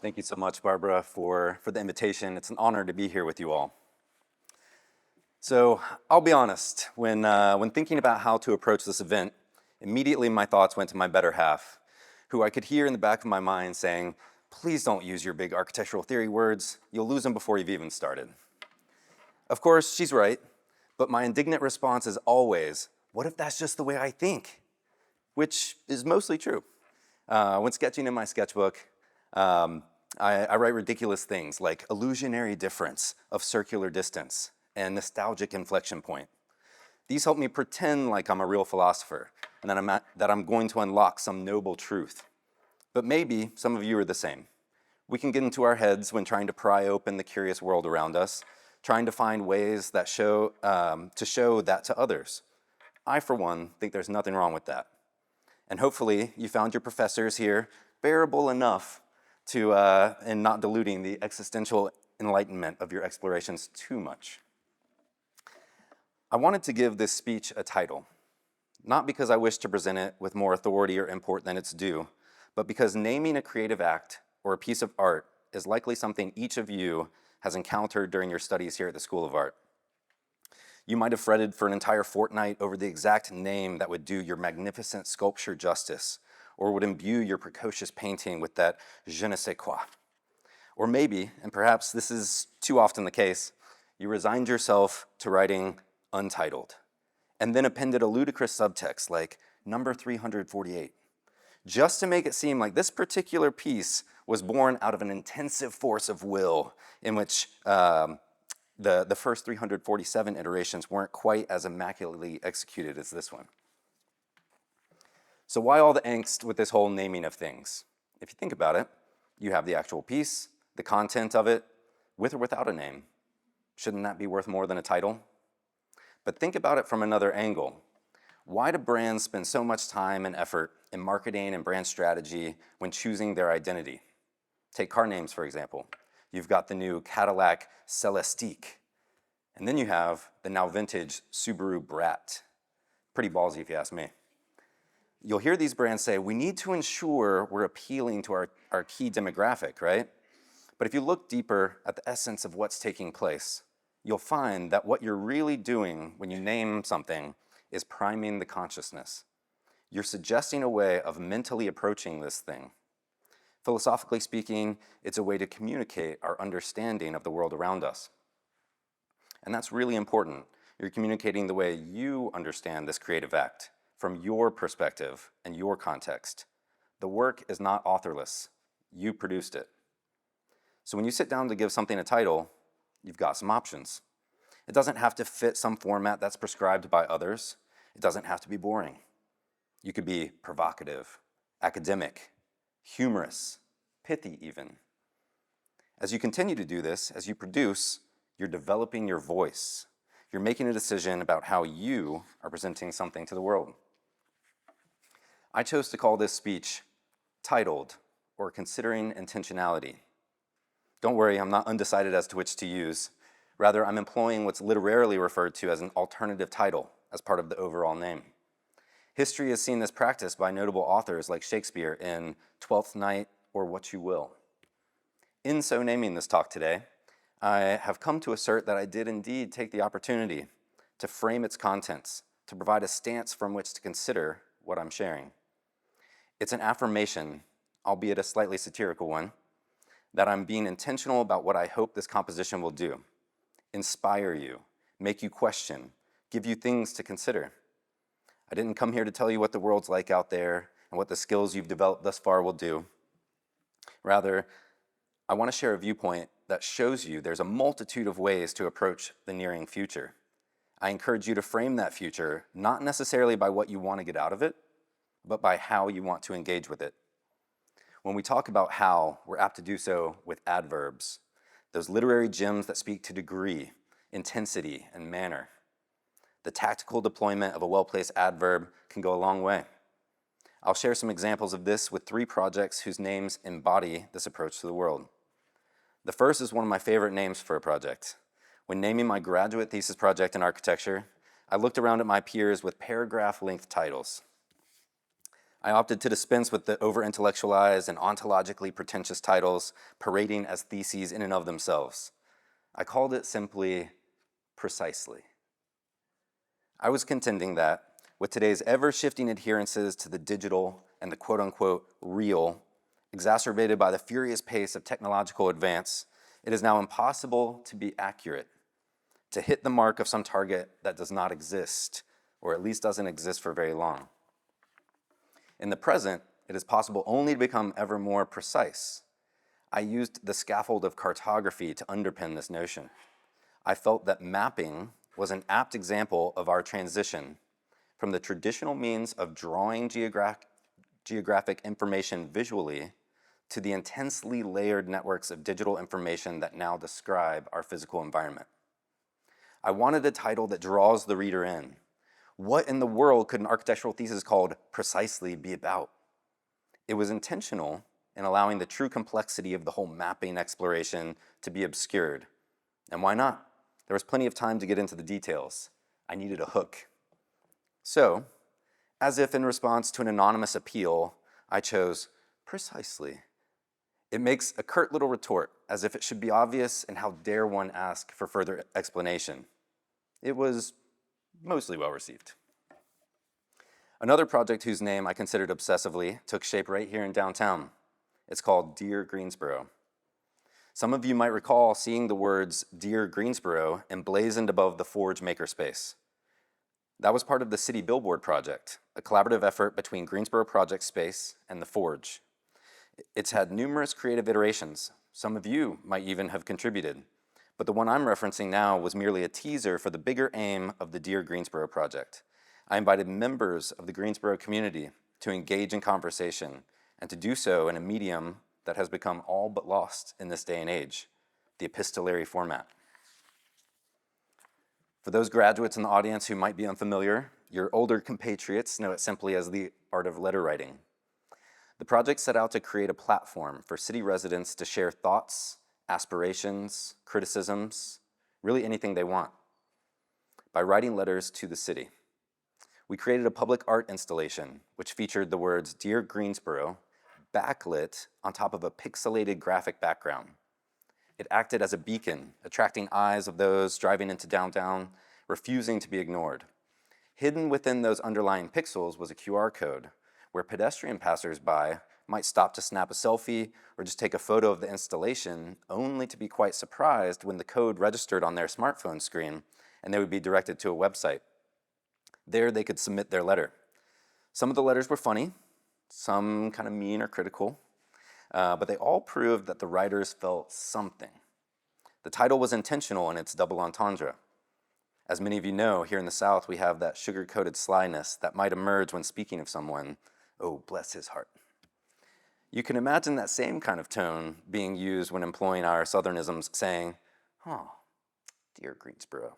Thank you so much, Barbara, for the invitation. It's an honor to be here with you all. So I'll be honest, when thinking about how to approach this event, immediately my thoughts went to my better half, who I could hear in the back of my mind saying, please don't use your big architectural theory words. You'll lose them before you've even started. Of course, she's right, but my indignant response is always, what if that's just the way I think? Which is mostly true. When sketching in my sketchbook, I write ridiculous things like illusionary difference of circular distance and nostalgic inflection point. These help me pretend like I'm a real philosopher and that I'm going to unlock some noble truth. But maybe some of you are the same. We can get into our heads when trying to pry open the curious world around us, trying to find ways that show that to others. I, for one, think there's nothing wrong with that. And hopefully you found your professors here bearable enough to, and not diluting the existential enlightenment of your explorations too much. I wanted to give this speech a title, not because I wish to present it with more authority or import than it's due, but because naming a creative act or a piece of art is likely something each of you has encountered during your studies here at the School of Art. You might have fretted for an entire fortnight over the exact name that would do your magnificent sculpture justice, or would imbue your precocious painting with that je ne sais quoi. Or maybe, and perhaps this is too often the case, you resigned yourself to writing untitled, and then appended a ludicrous subtext like number 348, just to make it seem like this particular piece was born out of an intensive force of will in which the first 347 iterations weren't quite as immaculately executed as this one. So why all the angst with this whole naming of things? If you think about it, you have the actual piece, the content of it, with or without a name. Shouldn't that be worth more than a title? But think about it from another angle. Why do brands spend so much time and effort in marketing and brand strategy when choosing their identity? Take car names, for example. You've got the new Cadillac Celestiq, and then you have the now vintage Subaru Brat. Pretty ballsy if you ask me. You'll hear these brands say, we need to ensure we're appealing to our key demographic, right? But if you look deeper at the essence of what's taking place, you'll find that what you're really doing when you name something is priming the consciousness. You're suggesting a way of mentally approaching this thing. Philosophically speaking, it's a way to communicate our understanding of the world around us. And that's really important. You're communicating the way you understand this creative act from your perspective and your context. The work is not authorless. You produced it. So when you sit down to give something a title, you've got some options. It doesn't have to fit some format that's prescribed by others. It doesn't have to be boring. You could be provocative, academic, humorous, pithy even. As you continue to do this, as you produce, you're developing your voice. You're making a decision about how you are presenting something to the world. I chose to call this speech titled, or Considering Intentionality. Don't worry, I'm not undecided as to which to use. Rather, I'm employing what's literarily referred to as an alternative title as part of the overall name. History has seen this practice by notable authors like Shakespeare in Twelfth Night or What You Will. In so naming this talk today, I have come to assert that I did indeed take the opportunity to frame its contents, to provide a stance from which to consider what I'm sharing. It's an affirmation, albeit a slightly satirical one, that I'm being intentional about what I hope this composition will do. Inspire you, make you question, give you things to consider. I didn't come here to tell you what the world's like out there and what the skills you've developed thus far will do. Rather, I want to share a viewpoint that shows you there's a multitude of ways to approach the nearing future. I encourage you to frame that future not necessarily by what you want to get out of it, but by how you want to engage with it. When we talk about how, we're apt to do so with adverbs, those literary gems that speak to degree, intensity, and manner. The tactical deployment of a well-placed adverb can go a long way. I'll share some examples of this with 3 projects whose names embody this approach to the world. The first is one of my favorite names for a project. When naming my graduate thesis project in architecture, I looked around at my peers with paragraph-length titles. I opted to dispense with the over-intellectualized and ontologically pretentious titles parading as theses in and of themselves. I called it simply precisely. I was contending that, with today's ever-shifting adherences to the digital and the quote-unquote real, exacerbated by the furious pace of technological advance, it is now impossible to be accurate, to hit the mark of some target that does not exist, or at least doesn't exist for very long. In the present, it is possible only to become ever more precise. I used the scaffold of cartography to underpin this notion. I felt that mapping was an apt example of our transition from the traditional means of drawing geographic information visually to the intensely layered networks of digital information that now describe our physical environment. I wanted a title that draws the reader in. What in the world could an architectural thesis called Precisely be about? It was intentional in allowing the true complexity of the whole mapping exploration to be obscured. And why not? There was plenty of time to get into the details. I needed a hook. So, as if in response to an anonymous appeal, I chose Precisely. It makes a curt little retort, as if it should be obvious, and how dare one ask for further explanation. It was mostly well received. Another project whose name I considered obsessively took shape right here in downtown. It's called Dear Greensboro. Some of you might recall seeing the words Dear Greensboro emblazoned above the Forge makerspace. That was part of the City Billboard Project, a collaborative effort between Greensboro Project Space and the Forge. It's had numerous creative iterations. Some of you might even have contributed, but the one I'm referencing now was merely a teaser for the bigger aim of the Dear Greensboro project. I invited members of the Greensboro community to engage in conversation and to do so in a medium that has become all but lost in this day and age, the epistolary format. For those graduates in the audience who might be unfamiliar, your older compatriots know it simply as the art of letter writing. The project set out to create a platform for city residents to share thoughts, aspirations, criticisms, really anything they want, by writing letters to the city. We created a public art installation which featured the words Dear Greensboro backlit on top of a pixelated graphic background. It acted as a beacon, attracting eyes of those driving into downtown, refusing to be ignored. Hidden within those underlying pixels was a QR code where pedestrian passersby might stop to snap a selfie or just take a photo of the installation, only to be quite surprised when the code registered on their smartphone screen and they would be directed to a website. There they could submit their letter. Some of the letters were funny, some kind of mean or critical, but they all proved that the writers felt something. The title was intentional in its double entendre. As many of you know, here in the South, we have that sugar-coated slyness that might emerge when speaking of someone. Oh, bless his heart. You can imagine that same kind of tone being used when employing our Southernisms, saying, oh, dear Greensboro.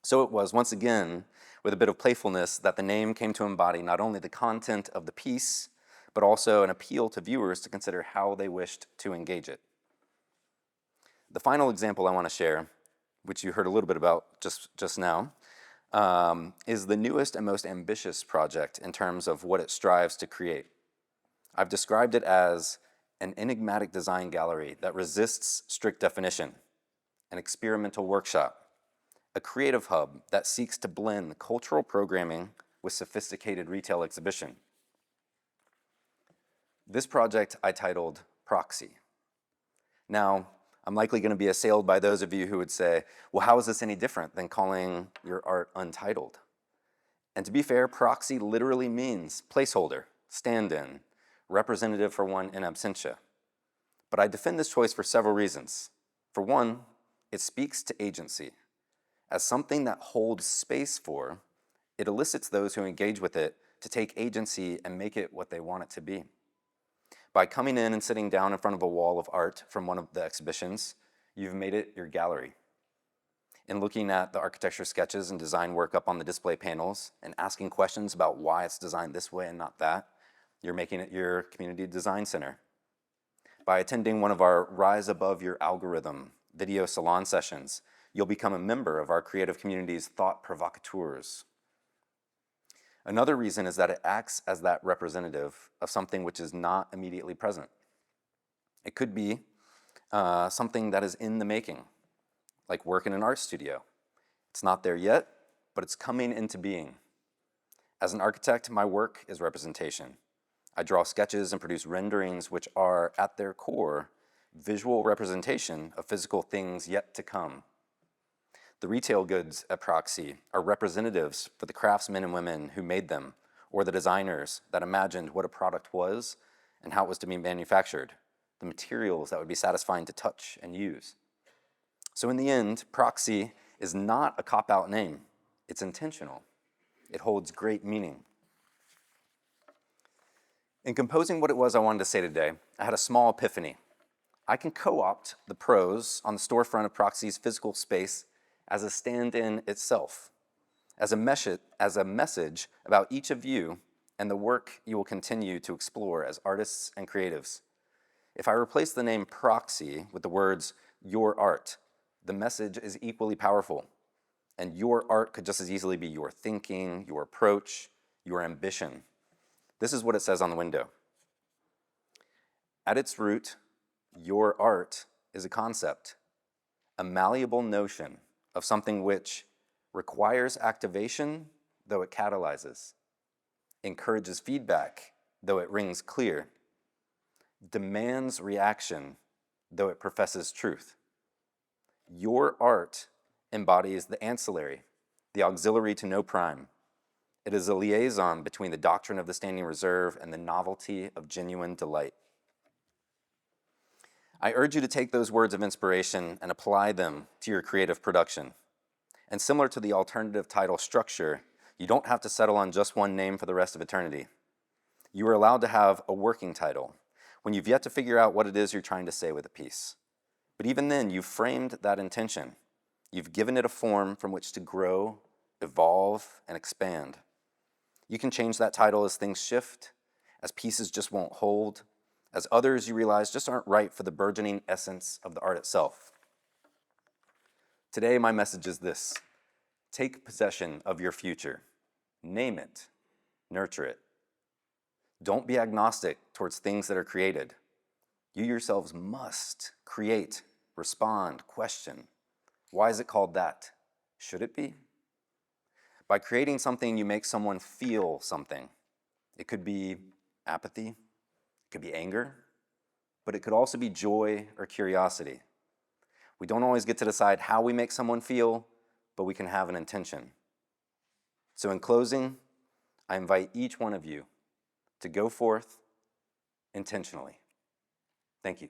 So it was, once again, with a bit of playfulness that the name came to embody not only the content of the piece, but also an appeal to viewers to consider how they wished to engage it. The final example I want to share, which you heard a little bit about just now, is the newest and most ambitious project in terms of what it strives to create. I've described it as an enigmatic design gallery that resists strict definition, an experimental workshop, a creative hub that seeks to blend cultural programming with sophisticated retail exhibition. This project I titled PROXY. Now, I'm likely going to be assailed by those of you who would say, well, how is this any different than calling your art untitled? And to be fair, PROXY literally means placeholder, stand-in, representative for one in absentia. But I defend this choice for several reasons. For one, it speaks to agency. As something that holds space for, it elicits those who engage with it to take agency and make it what they want it to be. By coming in and sitting down in front of a wall of art from one of the exhibitions, you've made it your gallery. In looking at the architecture sketches and design work up on the display panels and asking questions about why it's designed this way and not that, you're making it your community design center. By attending one of our Rise Above Your Algorithm video salon sessions, you'll become a member of our creative community's thought provocateurs. Another reason is that it acts as that representative of something which is not immediately present. It could be something that is in the making, like work in an art studio. It's not there yet, but it's coming into being. As an architect, my work is representation. I draw sketches and produce renderings which are, at their core, visual representation of physical things yet to come. The retail goods at PROXY are representatives for the craftsmen and women who made them, or the designers that imagined what a product was and how it was to be manufactured, the materials that would be satisfying to touch and use. So in the end, PROXY is not a cop-out name. It's intentional. It holds great meaning. In composing what it was I wanted to say today, I had a small epiphany. I can co-opt the prose on the storefront of PROXY's physical space as a stand-in itself, as a message about each of you and the work you will continue to explore as artists and creatives. If I replace the name PROXY with the words your art, the message is equally powerful, and your art could just as easily be your thinking, your approach, your ambition. This is what it says on the window. At its root, your art is a concept, a malleable notion of something which requires activation, though it catalyzes, encourages feedback, though it rings clear, demands reaction, though it professes truth. Your art embodies the ancillary, the auxiliary to no prime. It is a liaison between the doctrine of the standing reserve and the novelty of genuine delight. I urge you to take those words of inspiration and apply them to your creative production. And similar to the alternative title structure, you don't have to settle on just one name for the rest of eternity. You are allowed to have a working title when you've yet to figure out what it is you're trying to say with a piece. But even then, you've framed that intention. You've given it a form from which to grow, evolve, and expand. You can change that title as things shift, as pieces just won't hold, as others you realize just aren't right for the burgeoning essence of the art itself. Today, my message is this: take possession of your future. Name it. Nurture it. Don't be agnostic towards things that are created. You yourselves must create, respond, question. Why is it called that? Should it be? By creating something, you make someone feel something. It could be apathy, it could be anger, but it could also be joy or curiosity. We don't always get to decide how we make someone feel, but we can have an intention. So in closing, I invite each one of you to go forth intentionally. Thank you.